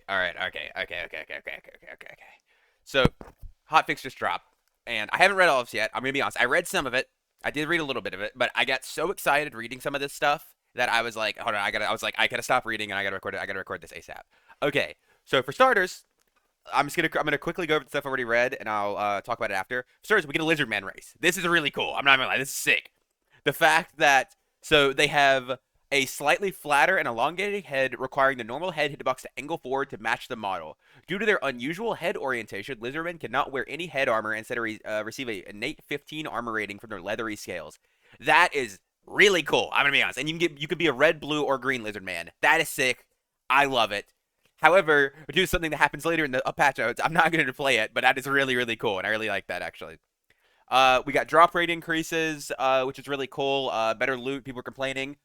All right. Okay. So, hotfix just dropped, and I haven't read all of this yet. I'm gonna be honest. I read some of it. I did read a little bit of it, but I got so excited reading some of this stuff that I was like, hold on, I gotta stop reading and I gotta record it. I gotta record this ASAP. Okay. So for starters, I'm gonna quickly go over the stuff I already read, and I'll talk about it after. For starters, we get a lizard man race. This is really cool. I'm not gonna lie. This is sick. The fact that so they have a slightly flatter and elongated head requiring the normal head hitbox to angle forward to match the model. Due to their unusual head orientation, lizardmen cannot wear any head armor and instead receive a innate 15 armor rating from their leathery scales. That is really cool. I'm gonna be honest, and you could be a red, blue, or green lizard man. That is sick. I love it. However, due to something that happens later in the patch notes, I'm not going to play it, but that is really, really cool, and I really like that, actually. We got drop rate increases, which is really cool. Better loot, people are complaining.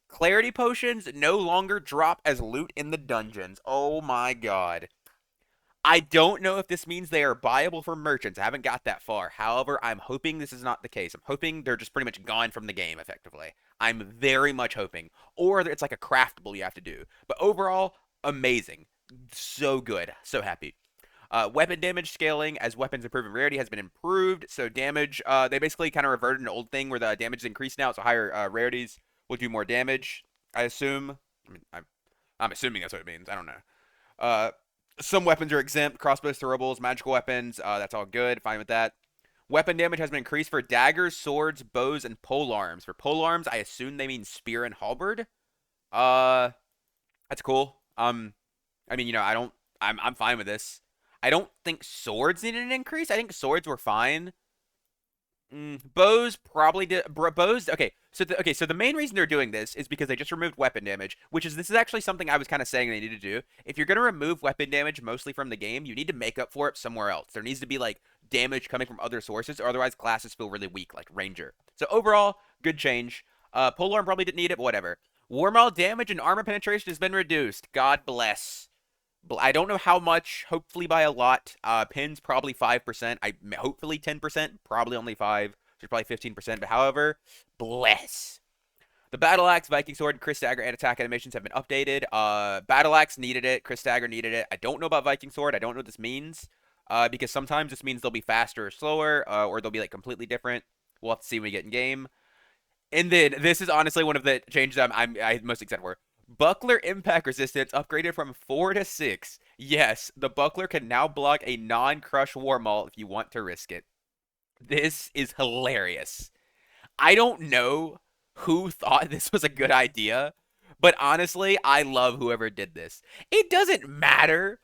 Clarity potions no longer drop as loot in the dungeons. Oh my god. I don't know if this means they are buyable for merchants. I haven't got that far. However, I'm hoping this is not the case. I'm hoping they're just pretty much gone from the game, effectively. I'm very much hoping. Or it's like a craftable you have to do. But overall, amazing. So good. So happy. Weapon damage scaling as weapons improve in rarity has been improved. So damage, they basically kind of reverted an old thing where the damage is increased now. So higher rarities will do more damage, I assume. I mean, I'm assuming that's what it means. I don't know. Uh, some weapons are exempt. Crossbows, throwables, magical weapons. That's all good. Fine with that. Weapon damage has been increased for daggers, swords, bows, and pole arms. For pole arms, I assume they mean spear and halberd. Uh, that's cool. I mean, I don't. I'm fine with this. I don't think swords needed an increase. I think swords were fine. Bows probably did. Bows. Okay, so the main reason they're doing this is because they just removed weapon damage, which is this is actually something I was kind of saying they need to do. If you're gonna remove weapon damage mostly from the game, you need to make up for it somewhere else. There needs to be like damage coming from other sources, or otherwise classes feel really weak, like Ranger. So overall, good change. Polearm probably didn't need it, but whatever. Warmail damage and armor penetration has been reduced. God bless. I don't know how much. Hopefully by a lot. Pins probably 5%. I hopefully 10%. Probably only 5. So probably 15%. But however, bless. The Battle Axe, Viking Sword, Chris Dagger, and attack animations have been updated. Battle Axe needed it. Chris Dagger needed it. I don't know about Viking Sword. I don't know what this means. Because sometimes this means they'll be faster or slower, or they'll be like completely different. We'll have to see when we get in game. And then this is honestly one of the changes I'm most excited for. Buckler impact resistance upgraded from 4 to 6. Yes, the buckler can now block a non-crush war maul if you want to risk it. This is hilarious. I don't know who thought this was a good idea, but honestly, I love whoever did this. It doesn't matter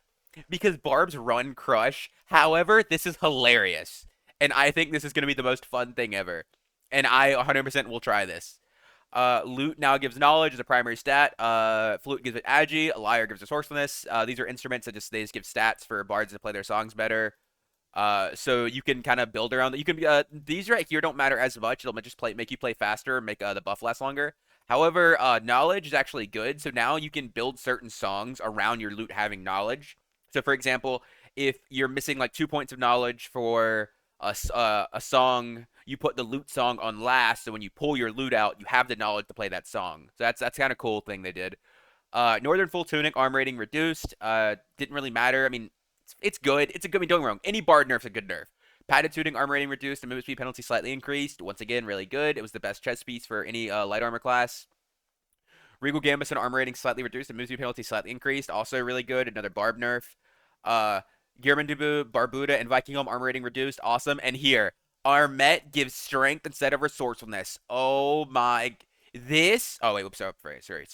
because Barbs run crush. However, this is hilarious. And I think this is going to be the most fun thing ever. And I 100% will try this. Loot now gives knowledge as a primary stat. Flute gives it agi. Lyre gives it resourcefulness. These are instruments that they just give stats for bards to play their songs better. So you can kind of build around that. You can these right here don't matter as much. They'll just make you play faster, make the buff last longer. However, knowledge is actually good. So now you can build certain songs around your loot having knowledge. So for example, if you're missing like 2 points of knowledge for a song, you put the loot song on last, so when you pull your loot out, you have the knowledge to play that song. So that's kind of cool thing they did. Northern full tunic arm rating reduced. Didn't really matter. I mean, it's good. It's a good. I mean, don't get me wrong. Any bard nerf's a good nerf. Padded tunic arm rating reduced and movement speed penalty slightly increased. Once again, really good. It was the best chest piece for any light armor class. Regal Gambus and armor rating slightly reduced and movement speed penalty slightly increased. Also really good. Another barb nerf. Uh, Gearmandubu, Barbuda, and Viking Helm armor rating reduced. Awesome. And here, Armet gives strength instead of resourcefulness. Oh my. This. Oh, wait. Whoops. Sorry.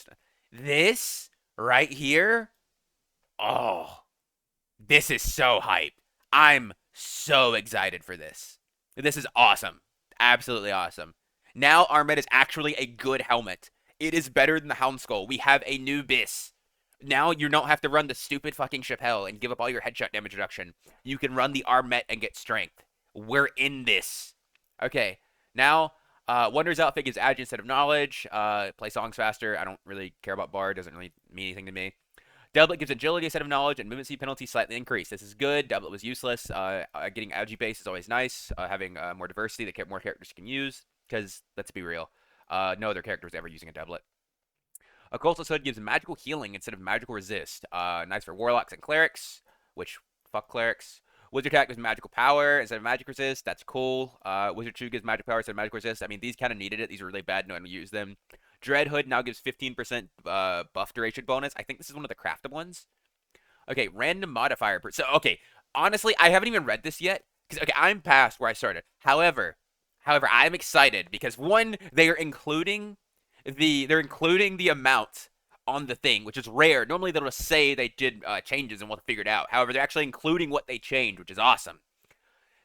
This right here. Oh, this is so hype. I'm so excited for this. This is awesome. Absolutely awesome. Now Armet is actually a good helmet. It is better than the Hound Skull. We have a new Biss. Now you don't have to run the stupid fucking Chappelle and give up all your headshot damage reduction. You can run the Armet and get strength. We're in this. Okay, now Wonder's outfit gives agi instead of knowledge. Play songs faster. I don't really care about Bard. Doesn't really mean anything to me. Doublet gives agility instead of knowledge and movement speed penalty slightly increased. This is good. Doublet was useless. Getting agi base is always nice. Having more diversity that more characters can use. Because let's be real, no other character was ever using a doublet. Occultist Hood gives magical healing instead of magical resist. Nice for warlocks and clerics, which fuck clerics. Wizard Attack gives magical power instead of magic resist. That's cool. Wizard Shoe gives magic power instead of magic resist. I mean, these kind of needed it. These are really bad. No one used them. Dread Hood now gives 15% buff duration bonus. I think this is one of the crafted ones. Okay, random modifier. So, okay, honestly, I haven't even read this yet. Because, okay, I'm past where I started. However, I'm excited because, one, they're including the amount on the thing, which is rare. Normally, they'll just say they did changes and we'll figure it out. However, they're actually including what they changed, which is awesome.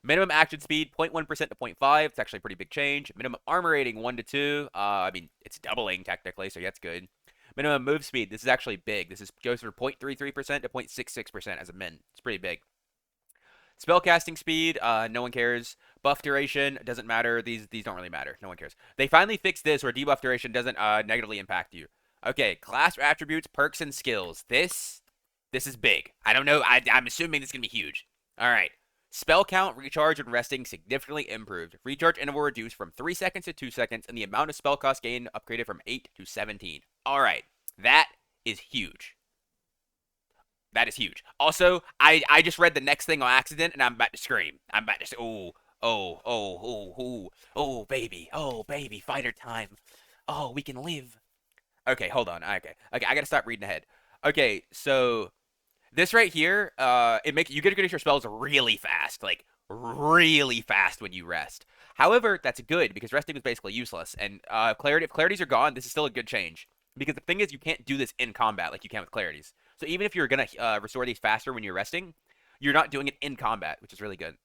Minimum action speed, 0.1% to 0.5. It's actually a pretty big change. Minimum armor rating, 1 to 2. I mean, it's doubling technically, so that's good. Minimum move speed, this is actually big. This goes from 0.33% to 0.66% as a min. It's pretty big. Spellcasting speed, no one cares. Buff duration, doesn't matter. These don't really matter. No one cares. They finally fixed this where debuff duration doesn't negatively impact you. Okay, class attributes, perks, and skills. This is big. I don't know. I'm assuming this is going to be huge. All right. Spell count, recharge, and resting significantly improved. Recharge interval reduced from 3 seconds to 2 seconds, and the amount of spell cost gained upgraded from 8 to 17. All right. That is huge. That is huge. Also, I just read the next thing on accident, and I'm about to scream. I'm about to say, oh, baby, fighter time. Oh, we can live. Okay, hold on. Okay, I gotta stop reading ahead. Okay, so this right here, you get to finish your spells really fast, like really fast when you rest. However, that's good because resting is basically useless. And if clarities are gone, this is still a good change. Because the thing is, you can't do this in combat like you can with clarities. So even if you're gonna restore these faster when you're resting, you're not doing it in combat, which is really good.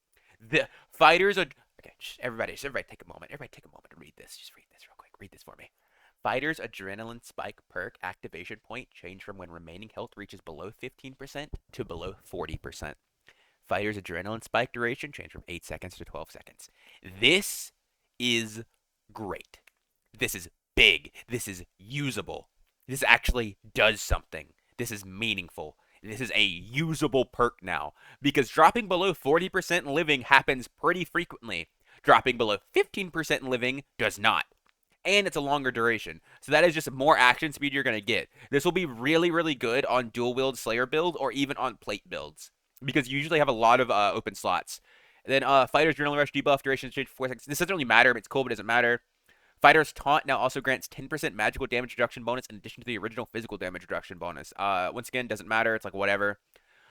The fighters are okay. Everybody take a moment. Everybody take a moment to read this. Just read this real quick. Read this for me. Fighter's adrenaline spike perk activation point change from when remaining health reaches below 15% to below 40%. Fighter's adrenaline spike duration change from 8 seconds to 12 seconds. This is great. This is big. This is usable. This actually does something. This is meaningful. This is a usable perk now. Because dropping below 40% in living happens pretty frequently. Dropping below 15% in living does not. And it's a longer duration. So that is just more action speed you're going to get. This will be really, really good on dual wield Slayer build or even on plate builds. Because you usually have a lot of open slots. And then Fighter's Adrenaline Rush debuff duration change for 4 seconds. This doesn't really matter. It's cool, but it doesn't matter. Fighter's Taunt now also grants 10% magical damage reduction bonus in addition to the original physical damage reduction bonus. Once again, doesn't matter. It's like whatever.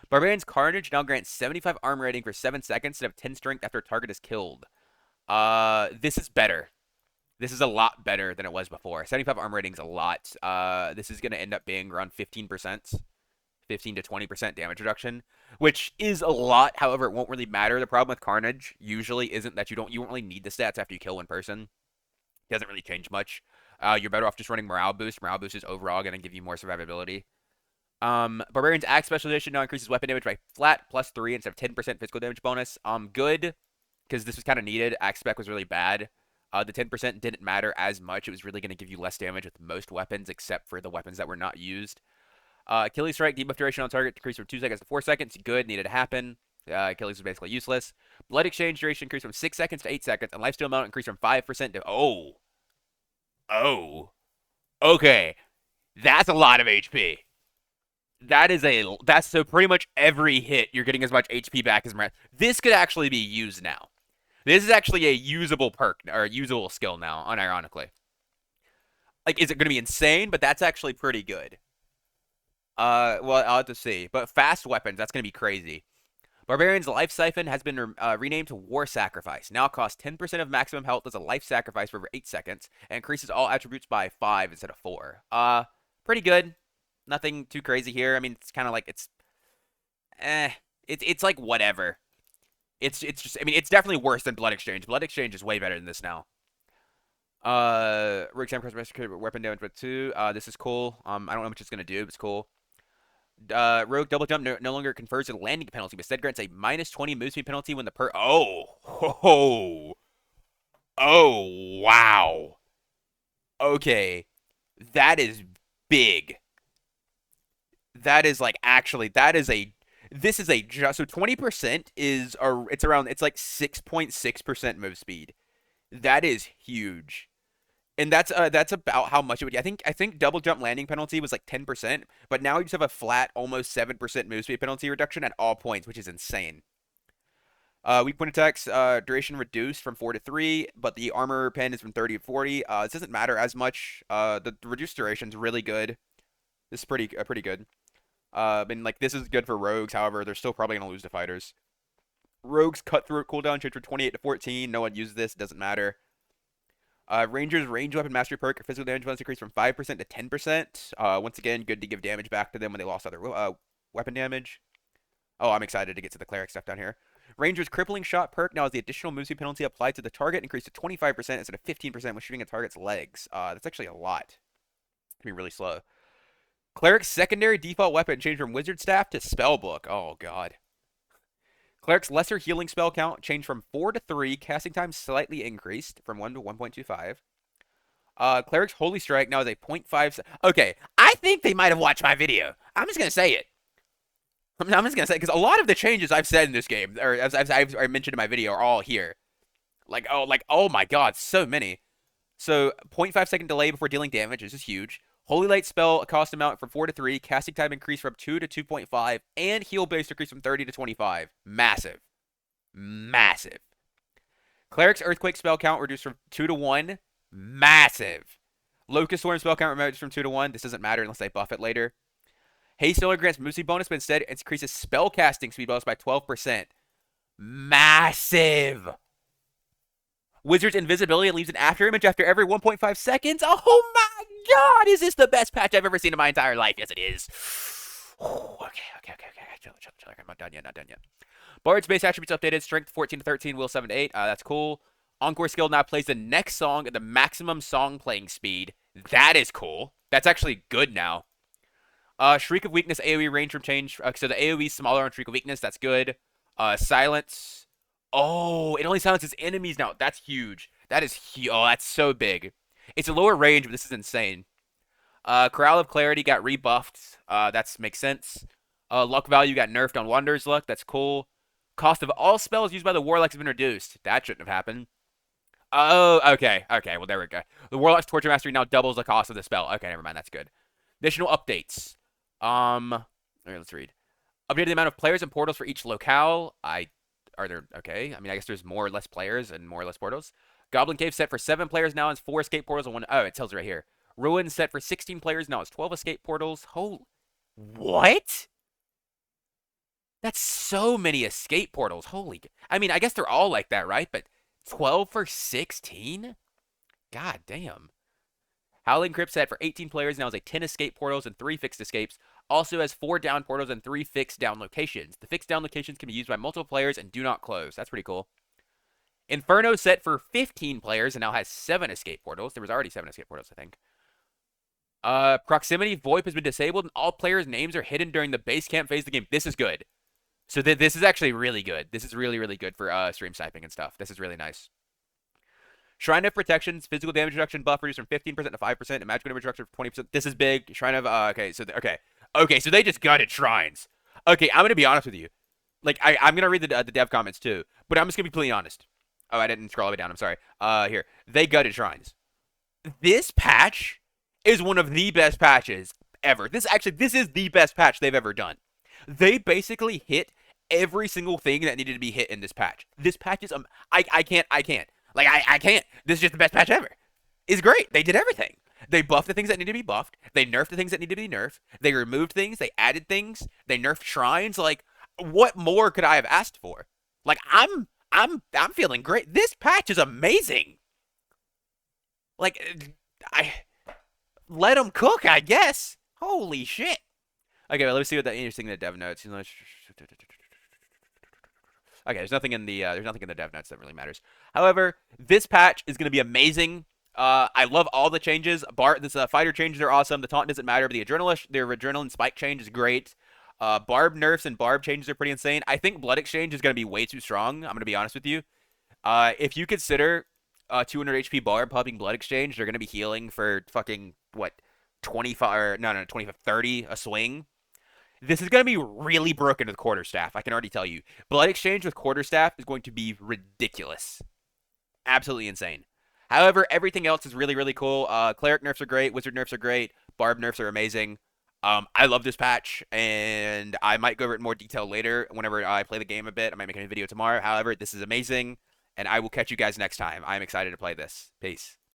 Barbarian's Carnage now grants 75 armor rating for 7 seconds instead of 10 strength after a target is killed. This is better. This is a lot better than it was before. 75 armor rating is a lot. This is going to end up being around 15%. 15 to 20% damage reduction, which is a lot. However, it won't really matter. The problem with Carnage usually isn't that you won't really need the stats after you kill one person. It doesn't really change much. You're better off just running Morale Boost. Morale Boost is overall going to give you more survivability. Barbarian's Axe Specialization now increases weapon damage by flat +3 instead of 10% physical damage bonus. Good, because this was kind of needed. Axe Spec was really bad. The 10% didn't matter as much. It was really going to give you less damage with most weapons, except for the weapons that were not used. Achilles Strike, debuff duration on target decreased from 2 seconds to 4 seconds. Good, needed to happen. Achilles was basically useless. Blood Exchange duration increased from 6 seconds to 8 seconds, and Lifesteal amount increased from 5% to... Oh. Okay. That's a lot of HP. That's so pretty much every hit, you're getting as much HP back as... This could actually be used now. This is actually a usable perk, or a usable skill now, unironically. Like, is it going to be insane? But that's actually pretty good. Well, I'll have to see. But fast weapons, that's going to be crazy. Barbarian's Life Siphon has been renamed to War Sacrifice. Now costs 10% of maximum health as a life sacrifice for over 8 seconds, and increases all attributes by 5 instead of 4. Pretty good. Nothing too crazy here. I mean, it's kind of like, it's like whatever. It's just, I mean, it's definitely worse than Blood Exchange. Blood Exchange is way better than this now. Rogue Sam weapon damage by 2. This is cool. I don't know how much it's going to do, but it's cool. Rogue Double Jump no longer confers a landing penalty, but instead grants a -20 move speed penalty when the Oh, wow. Okay. That is big. That is like, actually, this is so 20% is, it's like 6.6% move speed. That is huge. And that's about how much it would. I think double jump landing penalty was like 10%, but now you just have a flat almost 7% move speed penalty reduction at all points, which is insane. Weak point attacks duration reduced from 4 to 3, but the armor pen is from 30 to 40. This doesn't matter as much. The reduced duration is really good. This is pretty good. And like this is good for rogues. However, they're still probably gonna lose to fighters. Rogues cutthroat cooldown changed from 28 to 14. No one uses this. Doesn't matter. Rangers range weapon mastery perk physical damage bonus increased from 5% to 10%. Once again, good to give damage back to them when they lost other weapon damage. Oh, I'm excited to get to the cleric stuff down here. Ranger's crippling shot perk now has the additional move speed penalty applied to the target increased to 25% instead of 15% when shooting a target's legs. That's actually a lot. It's gonna be really slow. Cleric's secondary default weapon changed from wizard staff to spellbook. Oh god. Cleric's lesser healing spell count changed from 4 to 3. Casting time slightly increased from 1 to 1.25. Cleric's holy strike now is a 0.5. Okay, I think they might have watched my video. I'm just gonna say it. I'm just gonna say because a lot of the changes I've said in this game, or as I've mentioned in my video, are all here. Like oh my god, so many. So 0.5 second delay before dealing damage. This is huge. Holy Light spell cost amount from 4 to 3. Casting time increased from 2 to 2.5. And heal base increased from 30 to 25. Massive. Massive. Cleric's Earthquake spell count reduced from 2 to 1. Massive. Locust Swarm spell count reduced from 2 to 1. This doesn't matter unless I buff it later. Haste only grants move speed bonus, but instead it increases spell casting speed bonus by 12%. Massive. Wizard's invisibility leaves an after image after every 1.5 seconds. Oh my god, is this the best patch I've ever seen in my entire life? Yes, it is. Okay. Chill. I'm not done yet. Bard's base attributes updated. Strength 14 to 13, will 7 to 8. That's cool. Encore skill now plays the next song at the maximum song playing speed. That is cool. That's actually good now. Shriek of Weakness AoE range from change. So the AoE is smaller on Shriek of Weakness. That's good. Silence. Oh, it only silences enemies now. That's huge. That is huge. Oh, that's so big. It's a lower range, but this is insane. Corral of Clarity got rebuffed. That makes sense. Luck value got nerfed on Wanderer's Luck. That's cool. Cost of all spells used by the Warlocks has been reduced. That shouldn't have happened. Oh, okay. Well, there we go. The Warlock's Torture Mastery now doubles the cost of the spell. Okay, never mind. That's good. Additional updates. Okay, let's read. Updated the amount of players and portals for each locale. Okay. I mean, I guess there's more or less players and more or less portals. Goblin Cave set for 7 players now has 4 escape portals and 1. Oh, it tells you right here. Ruin set for 16 players now has 12 escape portals. What? That's so many escape portals. Holy. I mean, I guess they're all like that, right? But 12 for 16? God damn. Howling Crypt set for 18 players now has 10 escape portals and 3 fixed escapes. Also has 4 down portals and 3 fixed down locations. The fixed down locations can be used by multiple players and do not close. That's pretty cool. Inferno set for 15 players and now has 7 escape portals. There was already 7 escape portals, I think. Proximity VoIP has been disabled and all players' names are hidden during the base camp phase of the game. This is good. So this is actually really good. This is really, really good for stream sniping and stuff. This is really nice. Shrine of Protection's physical damage reduction buff reduced from 15% to 5%, and magical damage reduction from 20%. This is big. Shrine of okay, so they just gutted shrines. Okay, I'm gonna be honest with you. Like I'm gonna read the dev comments too, but I'm just gonna be completely honest. Oh, I didn't scroll all the way down. I'm sorry. Here they gutted shrines. This patch is one of the best patches ever. This is the best patch they've ever done. They basically hit every single thing that needed to be hit in this patch. This patch is I can't. Like, I can't. This is just the best patch ever. It's great. They did everything. They buffed the things that need to be buffed. They nerfed the things that need to be nerfed. They removed things. They added things. They nerfed shrines. Like, what more could I have asked for? Like, I'm feeling great. This patch is amazing. Like, let them cook, I guess. Holy shit. Okay, well, let me see what that interesting in the dev notes. Okay, there's nothing in the dev notes that really matters. However, this patch is going to be amazing. I love all the changes. Fighter changes are awesome. The taunt doesn't matter, but the adrenaline spike change is great. Barb nerfs and barb changes are pretty insane. I think Blood Exchange is going to be way too strong. I'm going to be honest with you. If you consider 200 HP barb popping Blood Exchange, they're going to be healing for fucking what 25 30 a swing. This is going to be really broken with quarterstaff. I can already tell you. Blood Exchange with quarterstaff is going to be ridiculous. Absolutely insane. However, everything else is really, really cool. Cleric nerfs are great. Wizard nerfs are great. Barb nerfs are amazing. I love this patch, and I might go over it in more detail later whenever I play the game a bit. I might make a video tomorrow. However, this is amazing, and I will catch you guys next time. I'm excited to play this. Peace.